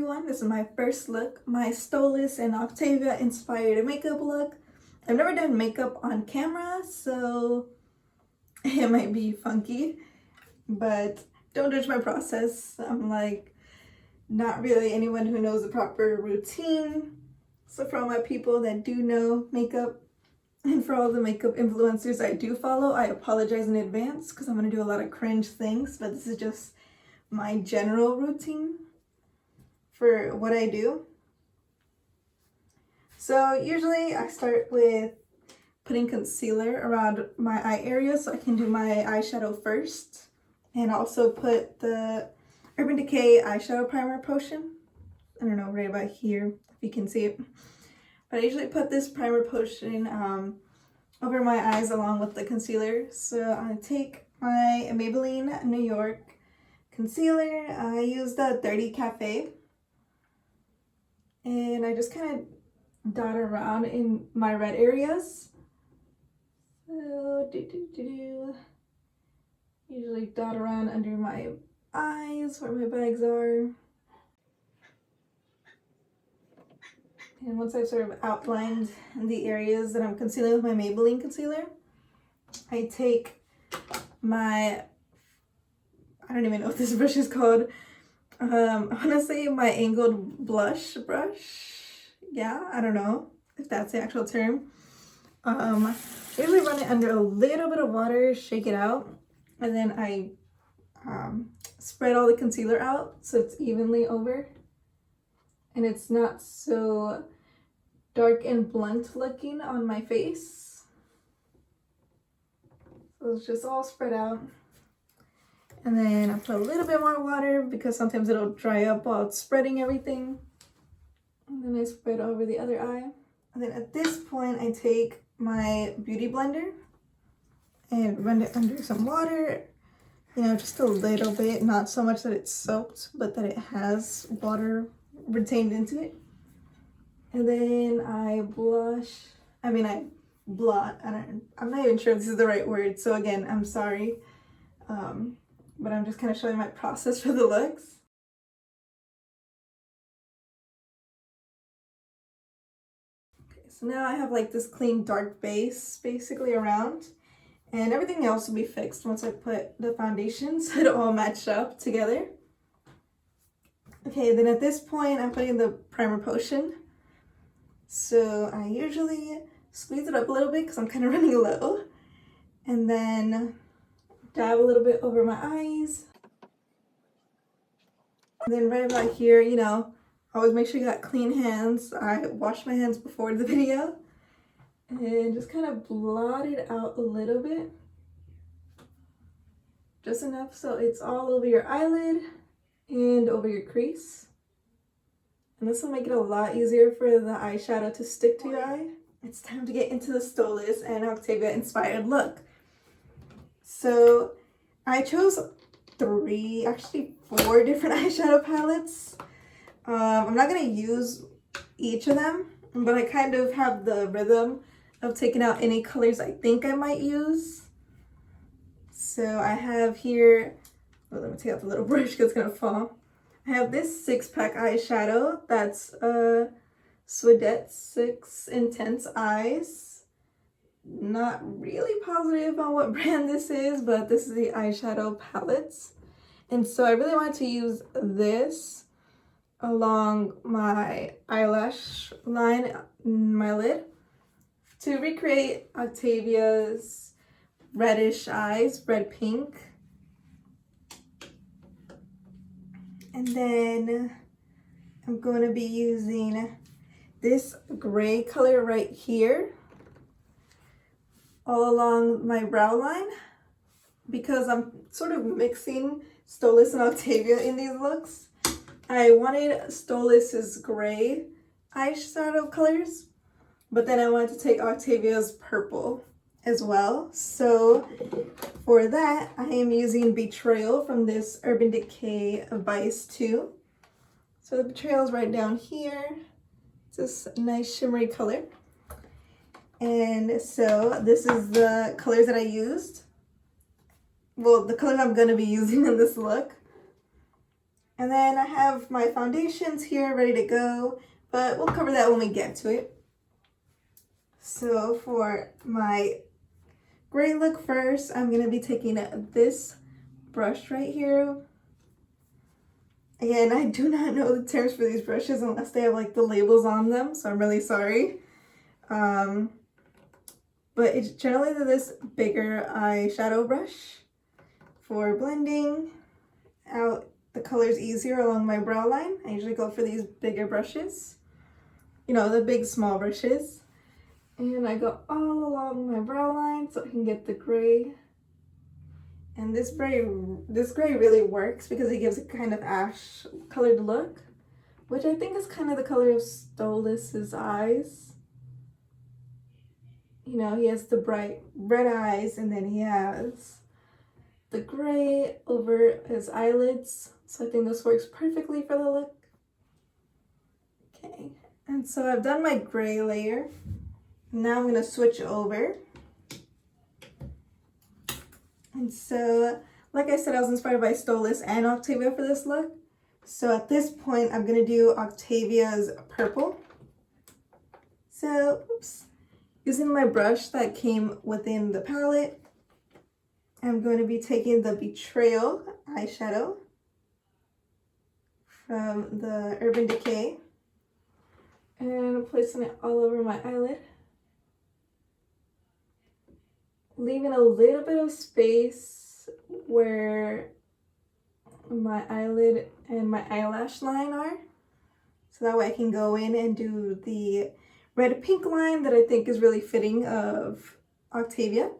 everyone, this is my first look, my Stolas and Octavia inspired makeup look. I've never done makeup on camera, so it might be funky, but don't judge my process. I'm like not really anyone who knows the proper routine. So for all my people that do know makeup and for all the makeup influencers I do follow, I apologize in advance because I'm going to do a lot of cringe things, but this is just my general routine for what I do. So usually I start with putting concealer around my eye area so I can do my eyeshadow first, and also put the Urban Decay eyeshadow primer potion. I don't know, right about here if you can see it, but I usually put this primer potion over my eyes along with the concealer. So I take my Maybelline New York concealer. I use the 30 Cafe, and I just kind of dot around in my red areas. So usually dot around under my eyes where my bags are. And once I've sort of outlined the areas that I'm concealing with my Maybelline concealer, I take my, I don't even know what this brush is called. Honestly, my angled blush brush. Yeah, I don't know if that's the actual term. Usually run it under a little bit of water, shake it out, and then I spread all the concealer out so it's evenly over. And it's not so dark and blunt looking on my face. So it's just all spread out. And then I put a little bit more water because sometimes it'll dry up while it's spreading everything. And then I spread over the other eye. And then at this point, I take my beauty blender and run it under some water. You know, just a little bit, not so much that it's soaked, but that it has water retained into it. And then I blot. I'm not even sure if this is the right word, so again, I'm sorry. But I'm just kind of showing my process for the looks. Okay, so now I have like this clean dark base basically around, and everything else will be fixed once I put the foundation so it'll all match up together. Okay, then at this point I'm putting the primer potion. So I usually squeeze it up a little bit because I'm kind of running low, and then dab a little bit over my eyes. And then right about here, you know, always make sure you got clean hands. I washed my hands before the video. And just kind of blot it out a little bit. Just enough so it's all over your eyelid and over your crease. And this will make it a lot easier for the eyeshadow to stick to your eye. It's time to get into the Stolas and Octavia inspired look. So I chose 4 different eyeshadow palettes. I'm not going to use each of them, but I kind of have the rhythm of taking out any colors I think I might use. So I have here, let me take out the little brush because it's going to fall. I have this 6-pack eyeshadow. That's Swedet 6 Intense Eyes. Not really positive on what brand this is, but this is the eyeshadow palettes. And so I really wanted to use this along my eyelash line in my lid to recreate Octavia's reddish eyes, red pink. And then I'm going to be using this gray color right here all along my brow line because I'm sort of mixing Stolas and Octavia in these looks. I wanted Stolas's gray eyeshadow colors, but then I wanted to take Octavia's purple as well. So for that, I am using Betrayal from this Urban Decay Vice 2. So the Betrayal is right down here. It's this nice shimmery color. And so this is the colors that I used. Well, the colors I'm going to be using in this look. And then I have my foundations here ready to go, but we'll cover that when we get to it. So for my gray look first, I'm going to be taking this brush right here. Again, I do not know the terms for these brushes unless they have like the labels on them, so I'm really sorry. But it's generally this bigger eyeshadow brush for blending out the colors easier along my brow line. I usually go for these bigger brushes, you know, the big small brushes. And I go all along my brow line so I can get the gray. And this gray really works because it gives a kind of ash colored look, which I think is kind of the color of Stolas's eyes. You know, he has the bright red eyes and then he has the gray over his eyelids. So I think this works perfectly for the look. Okay, and so I've done my gray layer. Now I'm going to switch over. And so, like I said, I was inspired by Stolas and Octavia for this look. So at this point, I'm going to do Octavia's purple. So, using my brush that came within the palette, I'm going to be taking the Betrayal eyeshadow from the Urban Decay and placing it all over my eyelid, leaving a little bit of space where my eyelid and my eyelash line are, so that way I can go in and do the red pink line that I think is really fitting of Octavia.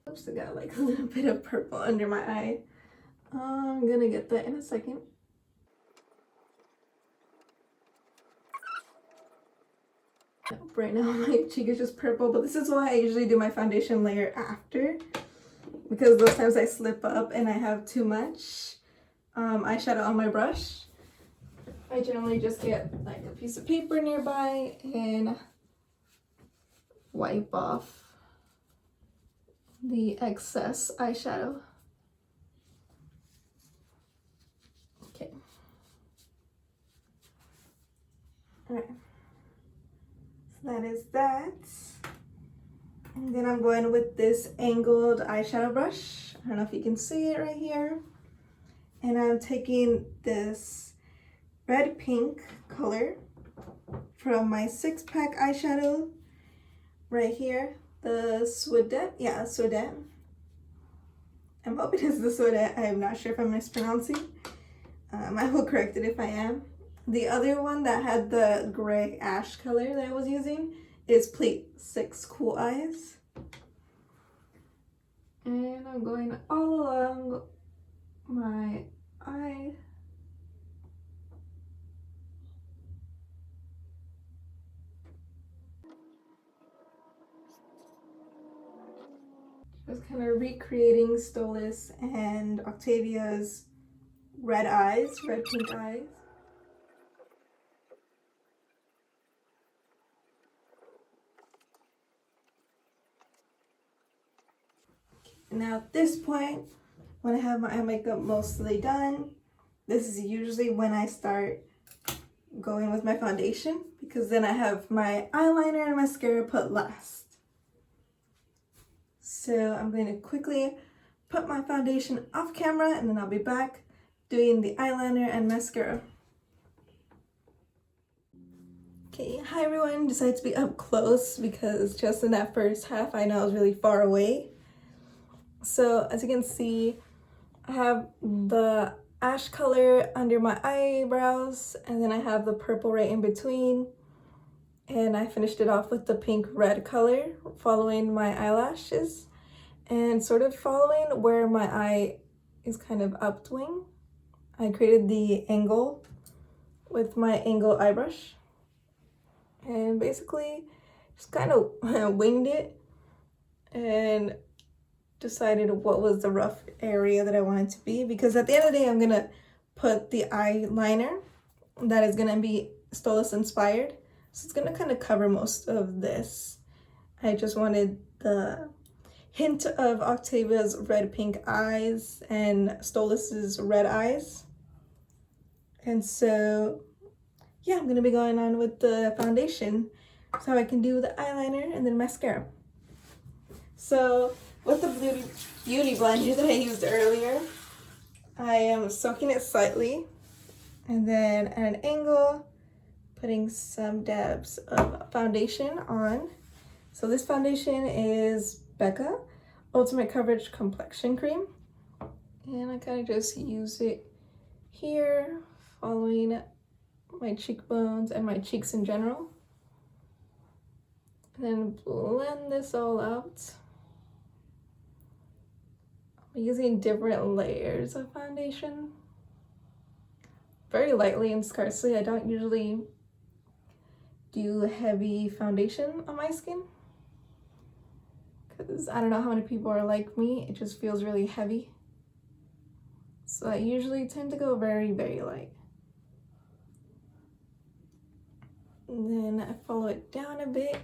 Oops, I got like a little bit of purple under my eye. I'm gonna get that in a second. Right now my cheek is just purple, but this is why I usually do my foundation layer after, because those times I slip up and I have too much eyeshadow on my brush. I generally just get like a piece of paper nearby and wipe off the excess eyeshadow. Okay. Alright. So that is that. And then I'm going with this angled eyeshadow brush. I don't know if you can see it right here. And I'm taking this red pink color from my 6-pack eyeshadow right here. The Swedet, yeah, Swedet. I'm hoping it's the Swedet. I am not sure if I'm mispronouncing. I will correct it if I am. The other one that had the gray ash color that I was using is Pleat 6 Cool Eyes. And I'm going all along my eye. Just kind of recreating Stolas and Octavia's red eyes, red pink eyes. Now at this point, when I have my eye makeup mostly done, this is usually when I start going with my foundation, because then I have my eyeliner and mascara put last. So I'm going to quickly put my foundation off camera and then I'll be back doing the eyeliner and mascara. Okay, hi everyone. Decided to be up close because just in that first half I know I was really far away. So as you can see, I have the ash color under my eyebrows and then I have the purple right in between. And I finished it off with the pink red color following my eyelashes and sort of following where my eye is kind of upwing. I created the angle with my angle eye brush and basically just kind of winged it and decided what was the rough area that I wanted to be, because at the end of the day I'm gonna put the eyeliner that is gonna be Stolas inspired. So it's gonna kind of cover most of this. I just wanted the hint of Octavia's red pink eyes and Stolas's red eyes. And so, yeah, I'm gonna be going on with the foundation so I can do the eyeliner and then mascara. So with the beauty blender that I used earlier, I am soaking it slightly and then at an angle, putting some dabs of foundation on. So this foundation is Becca Ultimate Coverage Complexion Cream. And I kind of just use it here, following my cheekbones and my cheeks in general. And then blend this all out. I'm using different layers of foundation. Very lightly and scarcely. I don't usually do heavy foundation on my skin, because I don't know how many people are like me. It just feels really heavy. So I usually tend to go very, very light. And then I follow it down a bit.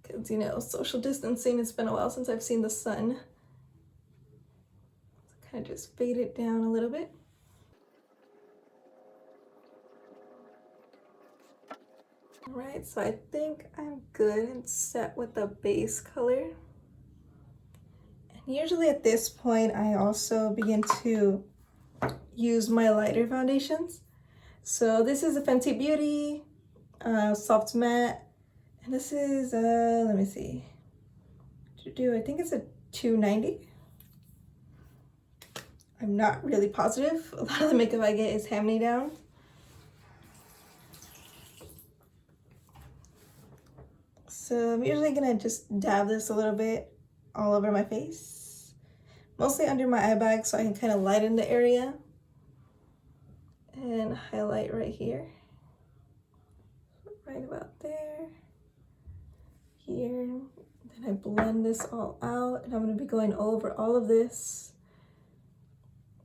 Because, you know, social distancing, it's been a while since I've seen the sun. So kind of just fade it down a little bit. All right, so I think I'm good and set with the base color. And usually at this point, I also begin to use my lighter foundations. So this is a Fenty Beauty Soft Matte. And this is, let me see, I think it's a 290. I'm not really positive. A lot of the makeup I get is hand-me-down. So I'm usually gonna just dab this a little bit all over my face. Mostly under my eye bag so I can kind of lighten the area. And highlight right here. Right about there. Here. Then I blend this all out, and I'm going to be going over all of this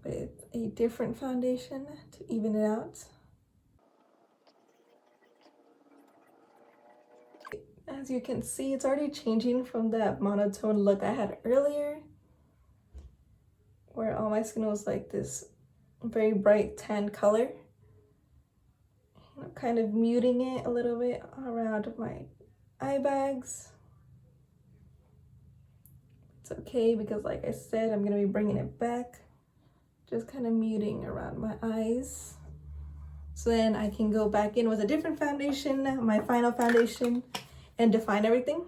with a different foundation to even it out. As you can see, it's already changing from that monotone look I had earlier, where all my skin was like this very bright tan color. I'm kind of muting it a little bit around my eye bags. It's okay because, like I said, I'm gonna be bringing it back, just kind of muting around my eyes. So then I can go back in with a different foundation, my final foundation, and define everything.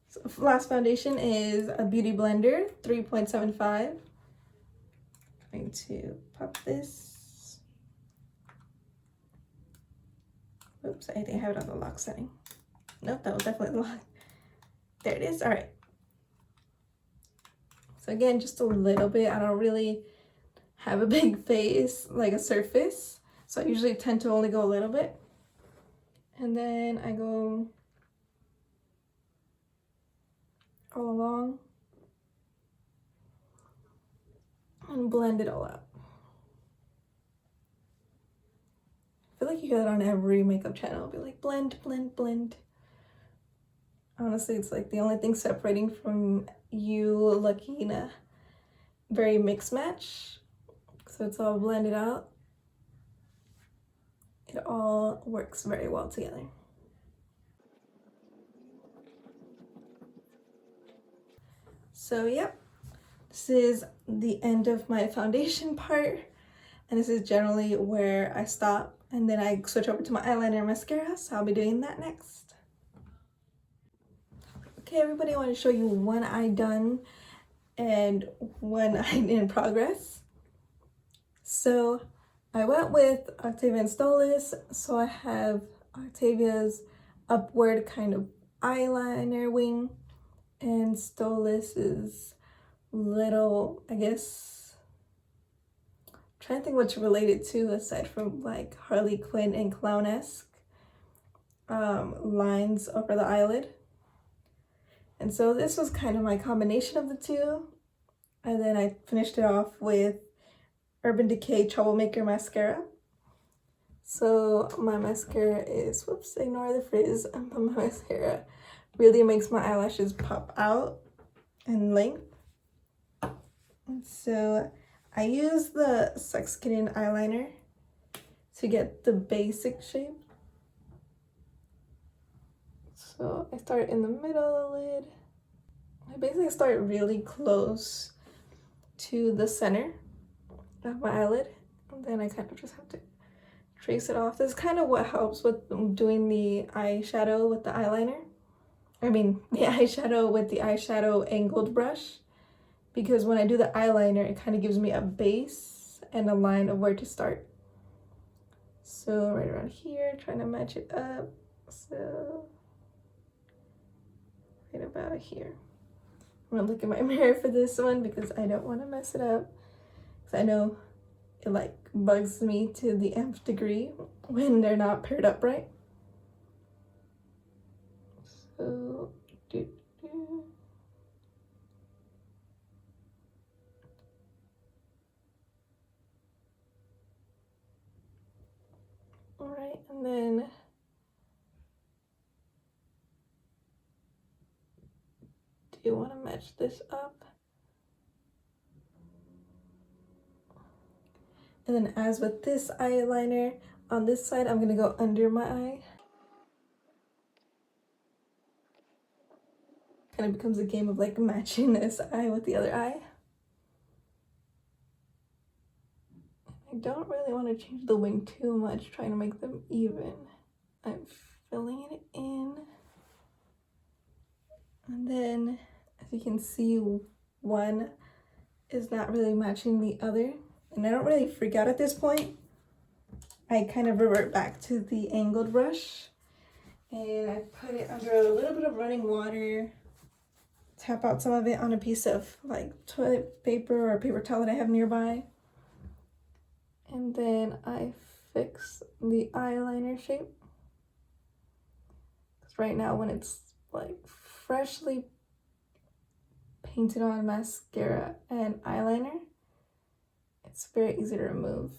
So last foundation is a Beauty Blender 3.75. I'm going to pop this. Oops, I think I have it on the lock setting. Nope, that was definitely the lock. There it is. All right. So again, just a little bit. I don't really have a big face, like a surface. So I usually tend to only go a little bit. And then I go all along and blend it all out. I feel like you hear that on every makeup channel. It'll be like blend, blend, blend. Honestly, it's like the only thing separating from you looking very mix match. So it's all blended out. It all works very well together. So yep, this is the end of my foundation part. And this is generally where I stop. And then I switch over to my eyeliner and mascara. So I'll be doing that next. Okay, everybody, I want to show you one eye done and one eye in progress. So I went with Octavia and Stolas. So I have Octavia's upward kind of eyeliner wing and Stolas's little, I guess, I'm trying to think what's related to aside from like Harley Quinn and clownesque lines over the eyelid. And so this was kind of my combination of the two. And then I finished it off with Urban Decay Troublemaker Mascara. So my mascara is, whoops, ignore the frizz. My mascara really makes my eyelashes pop out in length. And so I use the Sex Kitten eyeliner to get the basic shape. So I start in the middle of the lid. I basically start really close to the center of my eyelid, and then I kind of just have to trace it off. This is kind of what helps with doing the eyeshadow with the eyeliner. I mean, the eyeshadow with the eyeshadow angled brush, because when I do the eyeliner, it kind of gives me a base and a line of where to start. So right around here, trying to match it up. So right about here. I'm gonna look in my mirror for this one because I don't want to mess it up. Because I know it like bugs me to the nth degree when they're not paired up right. So, all right, and then do you want to match this up? And then as with this eyeliner, on this side, I'm gonna go under my eye. Kind of becomes a game of like matching this eye with the other eye. I don't really want to change the wing too much, trying to make them even. I'm filling it in. And then, as you can see, one is not really matching the other. And I don't really freak out at this point. I kind of revert back to the angled brush. And I put it under a little bit of running water. Tap out some of it on a piece of like toilet paper or paper towel that I have nearby. And then I fix the eyeliner shape. Because right now when it's like freshly painted on mascara and eyeliner, it's very easy to remove.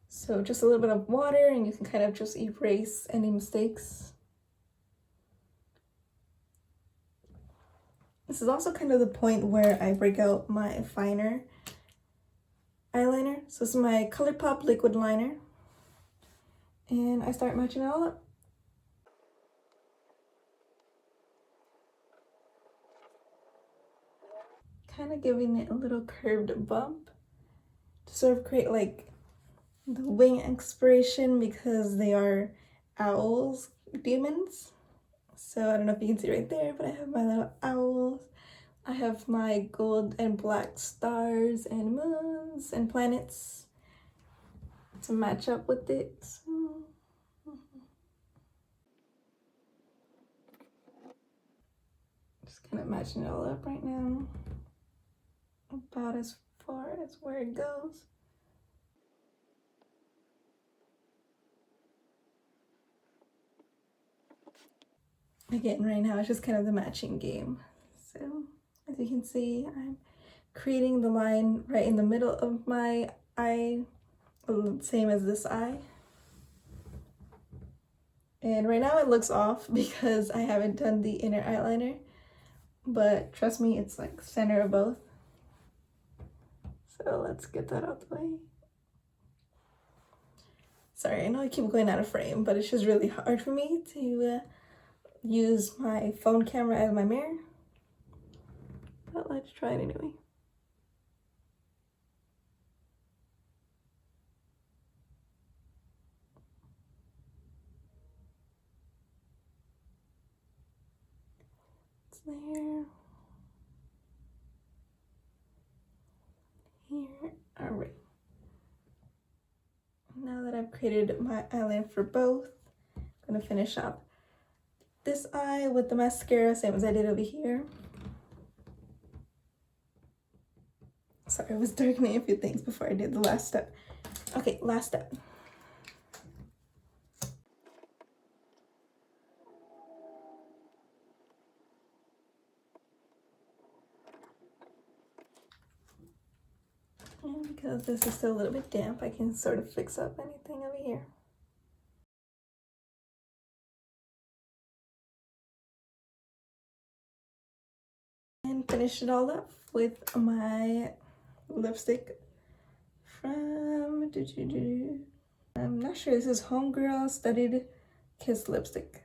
So just a little bit of water and you can kind of just erase any mistakes. This is also kind of the point where I break out my finer eyeliner. So this is my ColourPop liquid liner. And I start matching it all up. Kind of giving it a little curved bump to sort of create like the wing expiration because they are owls, demons. So I don't know if you can see right there, but I have my little owls. I have my gold and black stars and moons and planets to match up with it. So, just kind of matching it all up right now. About as far as where it goes. Again, right now it's just kind of the matching game. So as you can see, I'm creating the line right in the middle of my eye, same as this eye. And right now it looks off because I haven't done the inner eyeliner, but trust me, it's like center of both. So let's get that out the way. Sorry, I know I keep going out of frame, but it's just really hard for me to use my phone camera as my mirror. But let's try it anyway. It's there. Here. Alright. Now that I've created my eyeliner for both, I'm gonna finish up this eye with the mascara, same as I did over here. Sorry, I was darkening a few things before I did the last step. Okay, last step. And because this is still a little bit damp, I can sort of fix up anything over here. And finish it all up with my lipstick from, I'm not sure, this is Homegirl Studded Kiss Lipstick.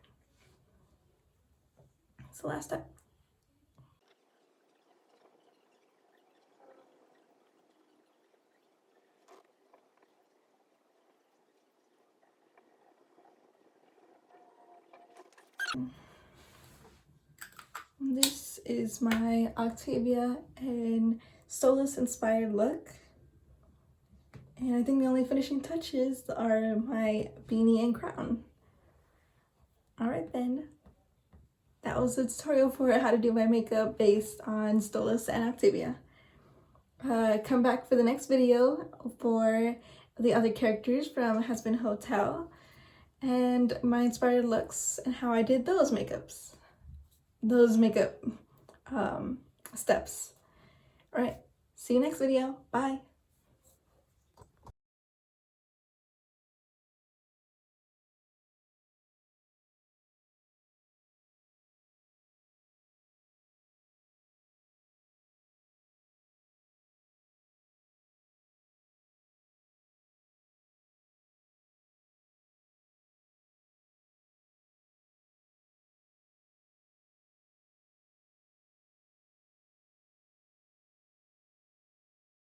It's the last step. This is my Octavia and Stolas inspired look. And I think the only finishing touches are my beanie and crown. Alright then. That was the tutorial for how to do my makeup based on Stolas and Octavia. Come back for the next video for the other characters from Husband Hotel and my inspired looks and how I did those makeup steps. Alright, see you next video. Bye.